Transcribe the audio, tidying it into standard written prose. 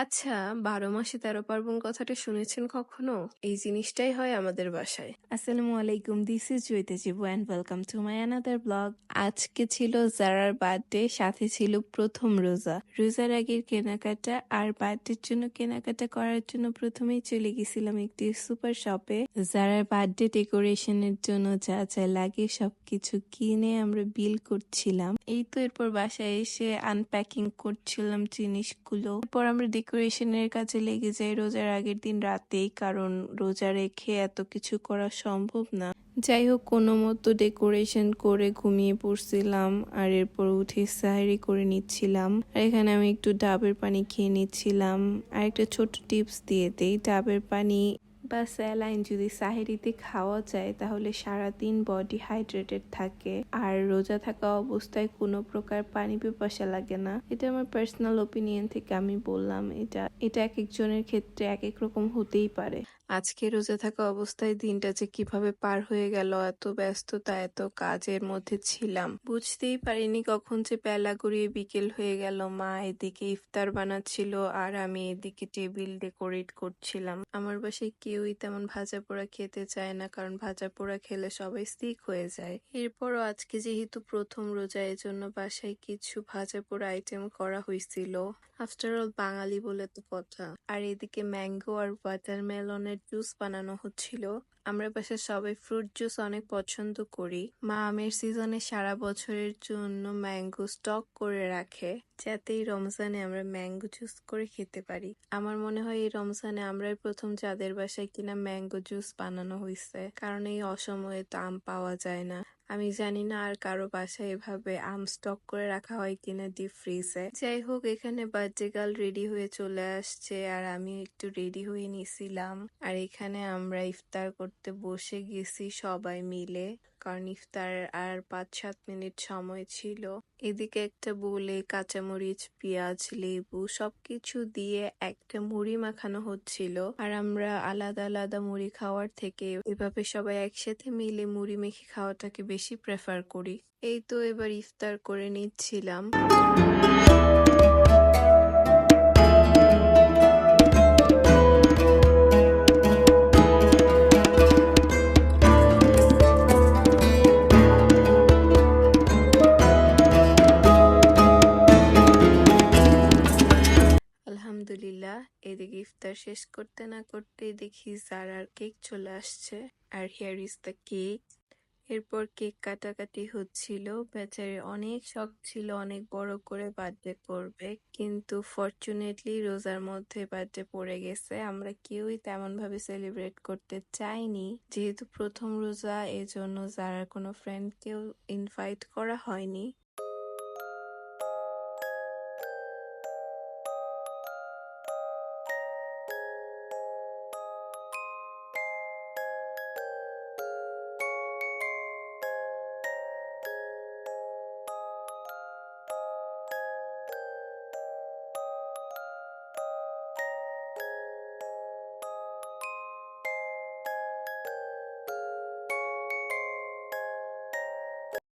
আচ্ছা, ১২ মাসে ১৩ পার্বণ কথাটা শুনেছেন কখনো? এই জিনিসটাই হয় আমাদের বাসায়। আসসালামু আলাইকুম, this is Joyita Jibu and welcome to my another blog. আজকে ছিল জারার বার্থডে, সাথে ছিল প্রথম রোজা। রোজার আগের কেনাকাটা আর বার্থডের জন্য কেনাকাটা করার জন্য প্রথমেই চলে গেছিলাম একটি সুপার শপে। জারার বার্থডে ডেকোরেশনের জন্য যা যা লাগে সবকিছু কিনে আমরা বিল করছিলাম। এই তো এরপর বাসায় এসে আনপ্যাকিং করছিলাম জিনিসগুলো। এরপর আমরা ডেকোরেশনের কাজে লেগে যাই রোজার আগের দিন রাতেই, কারণ রোজা রেখে এত কিছু করা সম্ভব না। যাই হোক, কোনো মতো ডেকোরেশন করে ঘুমিয়ে পড়ছিলাম আর এরপর উঠে সাহারি করে নিচ্ছিলাম। আর এখানে আমি একটু ডাবের পানি খেয়ে নিচ্ছিলাম। আর একটা ছোট টিপস দিয়ে দেই, ডাবের পানি বা স্যালাইন যদি সাহেরিতে খাওয়া যায় তাহলে সারাদিন বডি হাইড্রেটেড থাকে আর রোজা থাকা অবস্থায় কোনো প্রকার পানি পিপাসা লাগে না। এটা আমার পার্সোনাল ওপিনিয়ন থেকে আমি বললাম। এটা এক একজনের ক্ষেত্রে এক এক রকম হতেই পারে। আজকে রোজা থাকা অবস্থায় দিনটা যে কিভাবে পার হয়ে গেল, এত ব্যস্ততা, এত কাজের মধ্যে ছিলাম, বুঝতেই পারিনি কখন যে বেলা গড়িয়ে বিকেল হয়ে গেল। মা এদিকে ইফতার বানাচ্ছিল আর আমি এদিকে টেবিল ডেকোরেট করছিলাম। আমার বাসায় কেউই তেমন ভাজা পোড়া খেতে চায় না, কারণ ভাজা পোড়া খেলে সবাই সিক হয়ে যায়। এরপরও আজকে যেহেতু প্রথম রোজা, এজন্য বাসায় কিছু ভাজা পোড়া আইটেম করা হয়েছিল। আফটার অল বাঙালি বলে তো কথা। আর এদিকে ম্যাঙ্গো আর ওয়াটারমেলনের জুস বানানো হচ্ছিল। আমরা বাসায় সবাই ফ্রুট জুস অনেক পছন্দ করি। মা আমের সিজনে সারা বছরের জন্য ম্যাঙ্গো স্টক করে রাখে, যাতে এই রমজানে আমরা ম্যাঙ্গো জুস করে খেতে পারি। আমার মনে হয় এই রমজানে আমরাই প্রথম যাদের বাসায় কিনা ম্যাঙ্গো জুস বানানো হয়েছে, কারণ এই অসময়ে তো আম পাওয়া যায় না। আমি জানি না আর কারো বাসায় এভাবে আম স্টক করে রাখা হয় কিনা ডিপ ফ্রিজে। যাই হোক, এখানে বার্থডে গার্ল রেডি হয়ে চলে আসছে আর আমি একটু রেডি হয়ে নিছিলাম। আর এখানে আমরা ইফতার করতে বসে গেছি সবাই মিলে, কারণ ইফতার আর ৫-৭ মিনিট সময় ছিল। এদিকে একটা বলে কাঁচামরিচ, পেঁয়াজ, লেবু সবকিছু দিয়ে একটা মুড়ি মাখানো হচ্ছিল। আর আমরা আলাদা আলাদা মুড়ি খাওয়ার থেকে এভাবে সবাই একসাথে মিলে মুড়ি মেখে খাওয়াটাকে বেশি প্রেফার করি। এই তো এবার ইফতার করে নিচ্ছিলাম। আলহামদুলিল্লাহ, এদিকে ইফতার শেষ করতে না করতেই দেখি জারার কেক চলে আসছে। আর হিয়ার ইজ দ্য কেক। এরপর কেক কাটাকাটি হচ্ছিল। বেচারির অনেক শখ ছিল অনেক বড় করে বার্থডে করবে, কিন্তু ফরচুনেটলি রোজার মধ্যে বার্থডে পড়ে গেছে। আমরা কেউই তেমন ভাবে সেলিব্রেট করতে চাইনি, যেহেতু প্রথম রোজা, এজন্য যারা কোনো ফ্রেন্ডকেও ইনভাইট করা হয়নি।